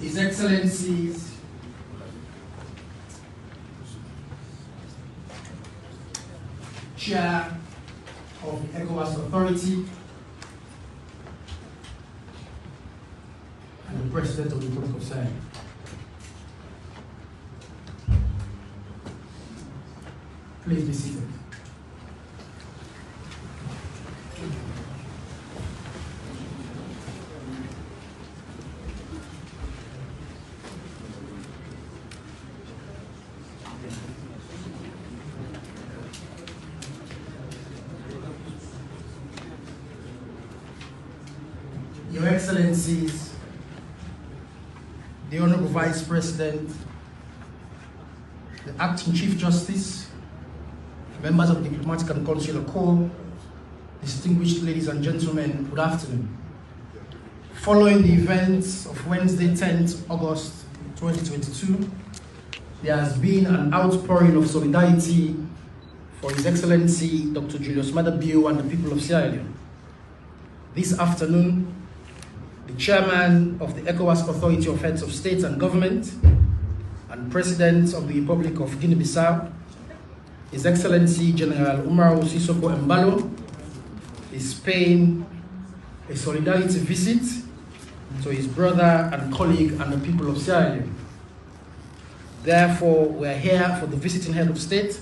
His Excellencies, Chair of the ECOWAS Authority, and the President of the Republic of Senegal. Please be seated. Your Excellencies, the Honorable Vice President, the Acting Chief Justice, members of the Diplomatic and Consular Corps, distinguished ladies and gentlemen, good afternoon. Following the events of Wednesday, 10th August 2022, there has been an outpouring of solidarity for His Excellency Dr. Julius Maada and the people of Sierra Leone. This afternoon, the Chairman of the ECOWAS Authority of Heads of State and Government and President of the Republic of Guinea-Bissau, His Excellency General Umaro Sissoco Embaló, is paying a solidarity visit to his brother and colleague and the people of Sierra Leone. Therefore, we are here for the visiting head of state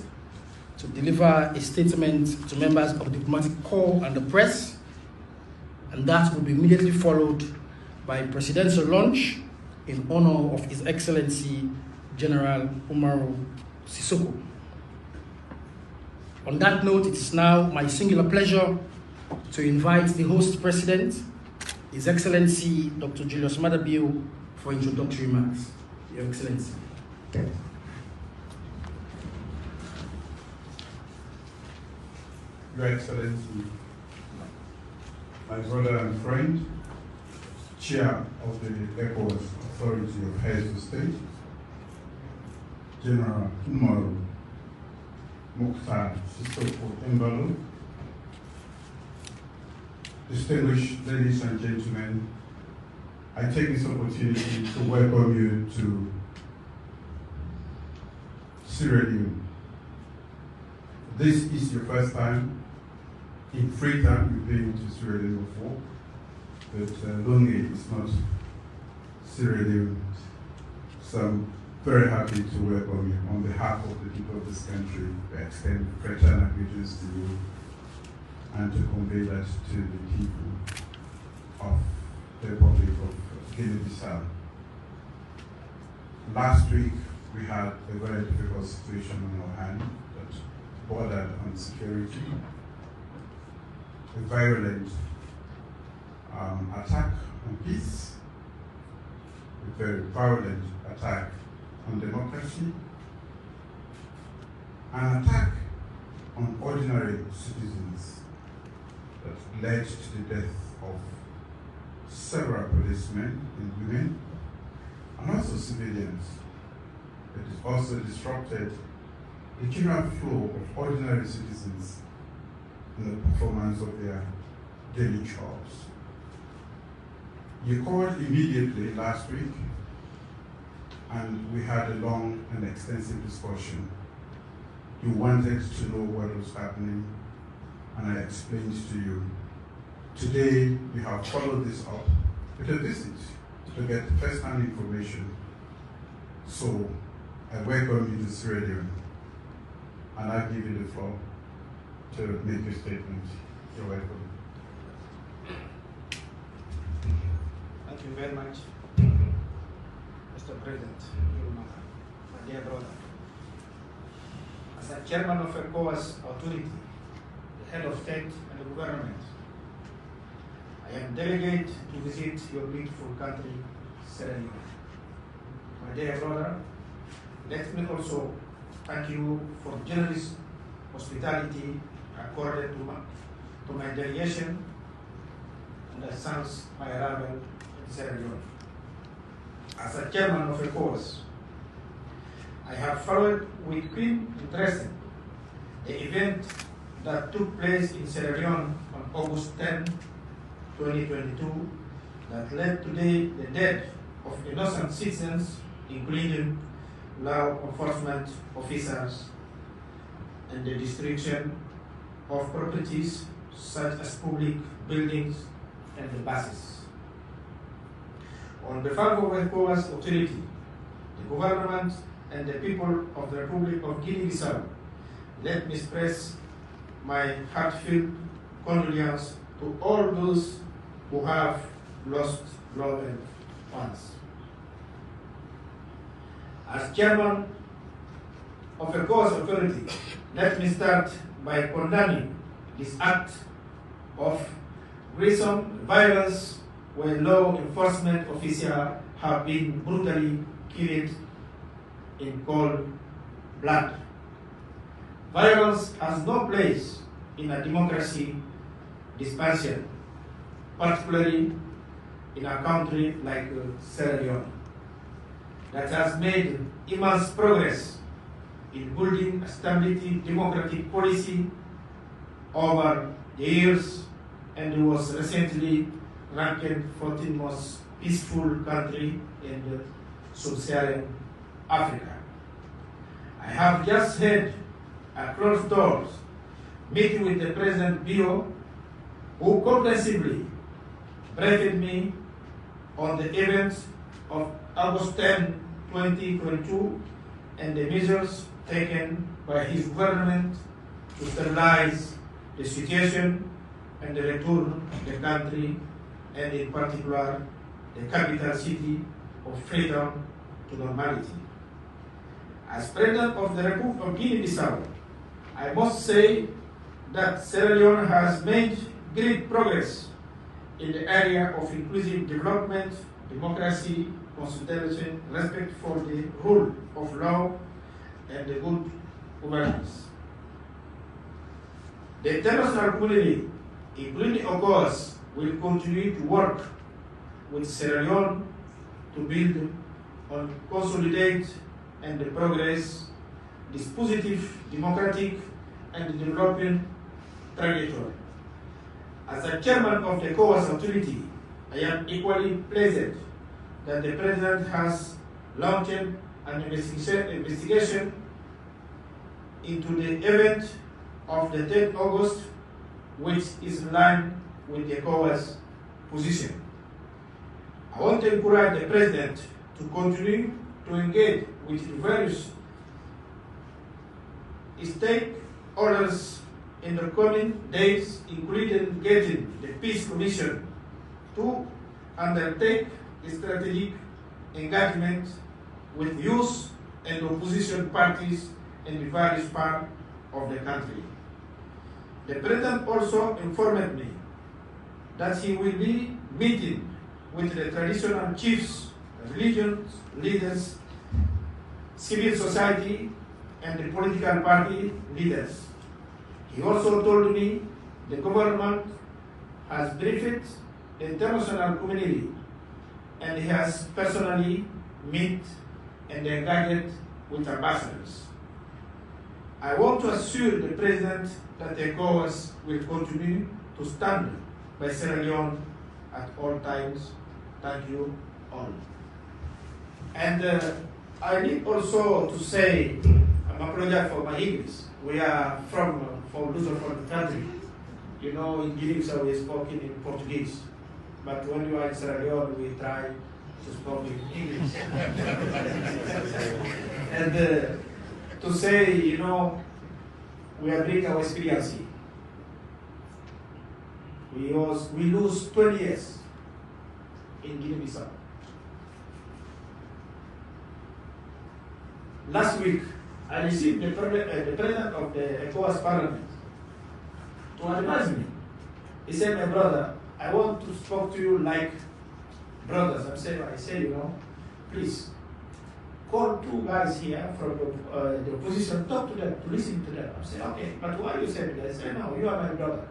to deliver a statement to members of the diplomatic corps and the press, and that will be immediately followed by a presidential lunch in honor of His Excellency General Umaro Sissoco. On that note, it is now my singular pleasure to invite the host president, His Excellency Dr. Julius Maada for introductory remarks. Your Excellency. Your Excellency, my brother and friend, Chair of the ECOWAS Authority of Heads of State, General Umaro Mokhtar Sissoco Embaló, distinguished ladies and gentlemen, I take this opportunity to welcome you to Sierra Leone. This is your first time in Freetown. You've been to Sierra Leone before, but Leone is not Sierra Leone. So I'm very happy to welcome you. On behalf of the people of this country, I extend fraternal greetings to you and to convey that to the people of the Republic of Guinea-Bissau. Last week, we had a very difficult situation on our hand that bordered on security, a violent attack on peace, a very violent attack on democracy, an attack on ordinary citizens that led to the death of several policemen and women, and also civilians. It has also disrupted the general flow of ordinary citizens in the performance of their daily chores. You called immediately last week, and we had a long and extensive discussion. You wanted to know what was happening, and I explained to you. Today, we have followed this up with a visit to get first-hand information. So, I welcome you to Sierra Leone, and I give you the floor to make your statement. You're welcome. Thank you very much, Mr. President, my dear brother. As a chairman of ECOWAS Authority, the head of state and the government, I am delegated to visit your beautiful country, Sierra Leone. My dear brother, let me also thank you for generous hospitality accorded to my delegation and since my arrival in Sierra Leone. As a chairman of ECOWAS, I have followed with keen interest the event that took place in Sierra Leone on August 10, 2022, that led to the death of innocent citizens, including law enforcement officers, and the destruction of properties such as public buildings and the buses. On behalf of ECOWAS authority, the government and the people of the Republic of Guinea-Bissau, let me express my heartfelt condolence to all those who have lost loved ones. As chairman of ECOWAS authority, let me start by condemning this act of gruesome violence where law enforcement officers have been brutally killed in cold blood. Violence has no place in a democracy dispensation, particularly in a country like Sierra Leone, that has made immense progress in building a stability democratic policy over the years and was recently ranked 14th most peaceful country in sub-Saharan Africa. I have just had a closed doors meeting with the President Bio, who comprehensively briefed me on the events of August 10, 2022 and the measures taken by his government to stabilize the situation and return the country, and in particular the capital city of freedom, to normality. As President of the Republic of Guinea-Bissau, I must say that Sierra Leone has made great progress in the area of inclusive development, democracy, constitution, respect for the rule of law, and the good governance. The international community, including ECOWAS, will continue to work with Sierra Leone to build on, consolidate, and progress this positive, democratic, and developing trajectory. As a chairman of the ECOWAS authority, I am equally pleased that the President has launched an investigation into the event of the 10th August, which is in line with the ECOWAS position. I want to encourage the President to continue to engage with the various stakeholders in the coming days, including getting the Peace Commission to undertake strategic engagement with youth and opposition parties in the various parts of the country. The President also informed me that he will be meeting with the traditional chiefs, religious leaders, civil society, and the political party leaders. He also told me the government has briefed the international community and he has personally met and engaged with ambassadors. I want to assure the President that ECOWAS will continue to stand by Sierra Leone at all times. Thank you all. And I need also to say, I'm apologizing for my English. We are from the country. You know, in Guinea-Bissau we spoke in Portuguese. But when you are in Sierra Leone, we try to speak in English. And to say, you know, we are bringing our experience. We lose 20 years in Guinea-Bissau. Last week, I received the president of the ECOWAS Parliament to advise me. He said, my brother, I want to talk to you like brothers. I say, you know, please call two guys here from the opposition, talk to them, to listen to them. I say, okay, but why you say that? I say, no, you are my brother.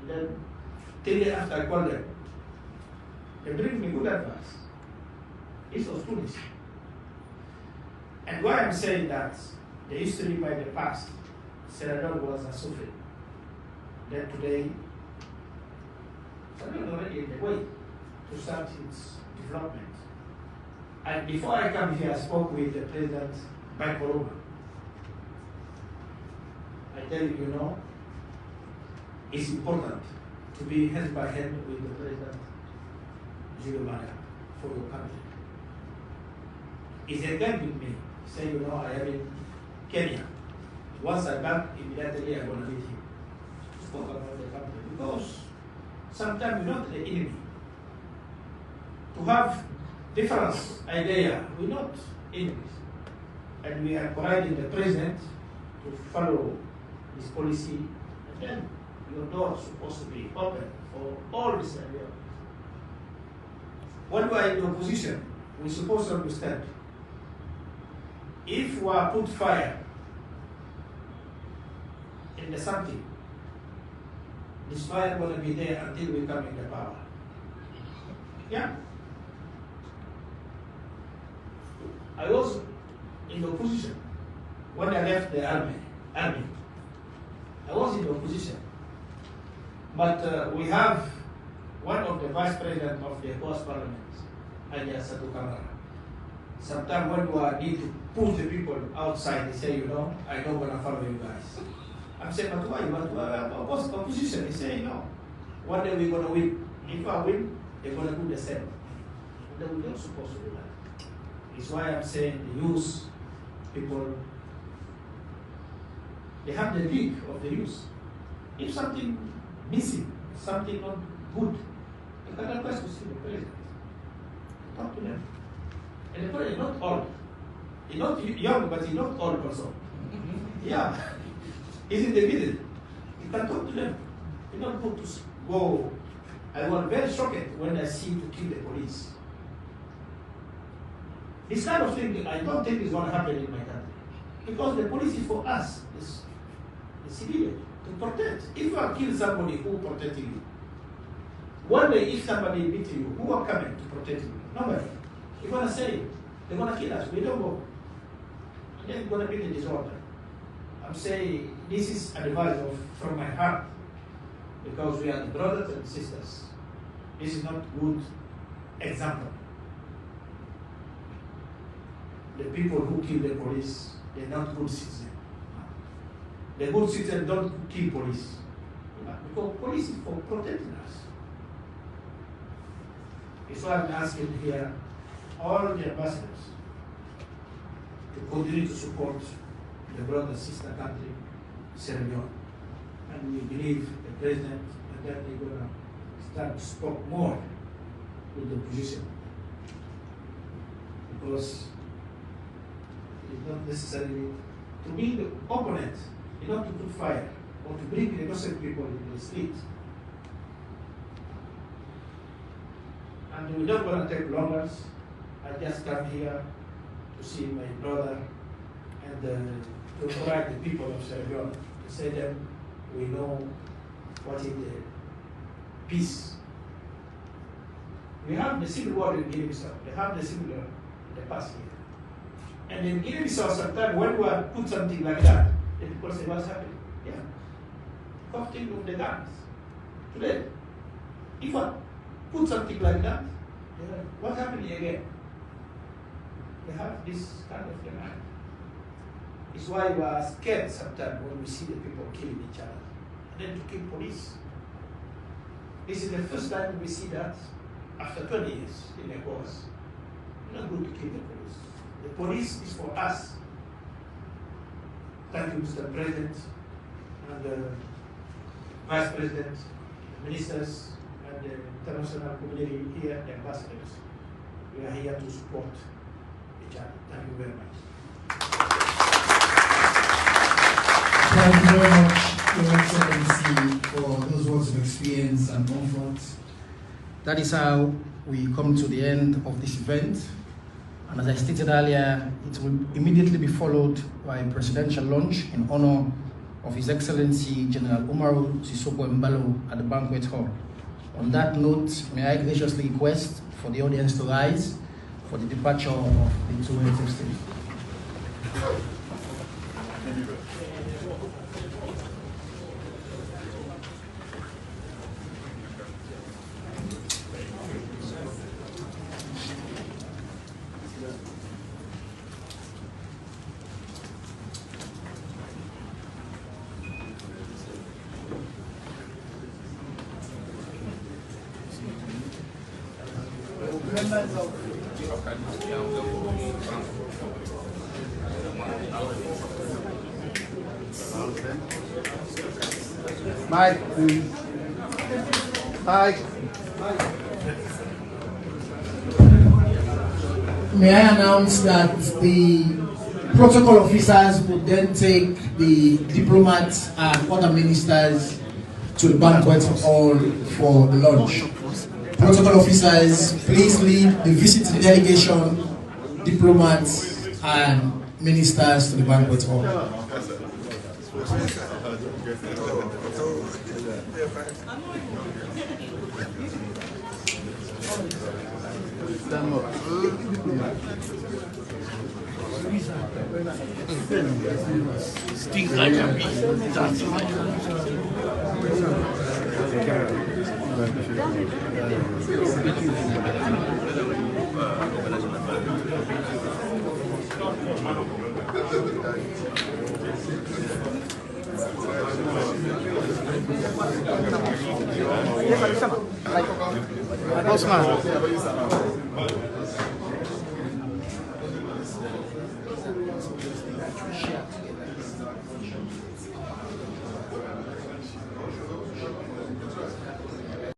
And then 10 days after I call them, they bring me good advice. It's of foolish. And why I'm saying that, the history by the past, Sierra Leone was a suffering. Then today, Sierra Leone already in the way to start its development. And before I come here, I spoke with the president by Corona. I tell you, you know, it's important to be hand by hand with the president, Julius, for your country. He's again with me. He said, you know, I am in Kenya. Once I'm back, immediately I'm going to meet him. Spoke about the country. Because sometimes we're not the enemy. To have different idea, we're not enemies. And we are encouraging the president to follow his policy, and then your door is supposed to be open for all these ideas. When we are in the opposition, we're supposed to understand, if we are put fire in the something, this fire is going to be there until we come in the power. Yeah. I was in the opposition when I left the army. I was in the opposition. But we have one of the vice president of the ECOWAS parliament, sometimes when we need to push the people outside, they say, you know, I don't want to follow you guys. I'm saying, but why? But what's the opposition? They say, no. One day we're going to win. If I win, they're going to do the same. Then we're not supposed to do that. It's why I'm saying the youth, people, they have the league of the youth. If something missing, something not good, they can request to see the president. Talk to them. And the president is not old. He's not young, but he's not old also. Yeah. He's in the middle. You can talk to them. You're not going to go. I was very shocked when I see to kill the police. This kind of thing, I don't think is going to happen in my country. Because the police is for us, the civilian, to protect. If you are killing somebody, who protecting you? One day, if somebody beat you, who are coming to protect you? Nobody. You're going to say, they're going to kill us. We don't go. And then it's going to be the disorder. I'm saying this is advice from my heart, because we are the brothers and sisters. This is not good example. The people who kill the police, they're not good citizens. The good citizens don't kill police. Because police is for protecting us. It's why I'm asking here all the ambassadors to continue to support the brother sister country, Sierra Leone. And we believe the president and that they're going to start to talk more with the opposition. Because it's not necessarily to be the opponent, not to put fire or to bring the innocent people in the street. And we don't want to take longer. I just come here to see my brother and to encourage the people of Sierra Leone, to say them, we know what is the peace. We have the civil war in Guinea-Bissau. They have the civil war in the past year. And in Guinea-Bissau, sometimes when we put something like that, the people say, what's happening? Yeah. Costing of the guns. Today, if I put something like that, what's happening again? They have this kind of demand. It's why we are scared sometimes when we see the people killing each other. And then to kill police. This is the first time we see that after 20 years in ECOWAS. It's not good to kill the police. The police is for us. Thank you, Mr. President, and the Vice President, the ministers, and the international community here, the ambassadors. We are here to support each other. Thank you very much. Thank you very much, Your Excellency, for those words of experience and comfort. That is how we come to the end of this event. And as I stated earlier, it will immediately be followed by a presidential lunch in honor of His Excellency General Umaro Sissoco Embaló at the banquet hall. On that note, may I graciously request for the audience to rise for the departure of the two heads of state. Mike. Mike. May I announce that the protocol officers would then take the diplomats and other ministers to the banquet hall for the lunch. Protocol officers, please lead the visiting delegation, diplomats and ministers to the banquet hall. Stinks like a bee. That's like Osman.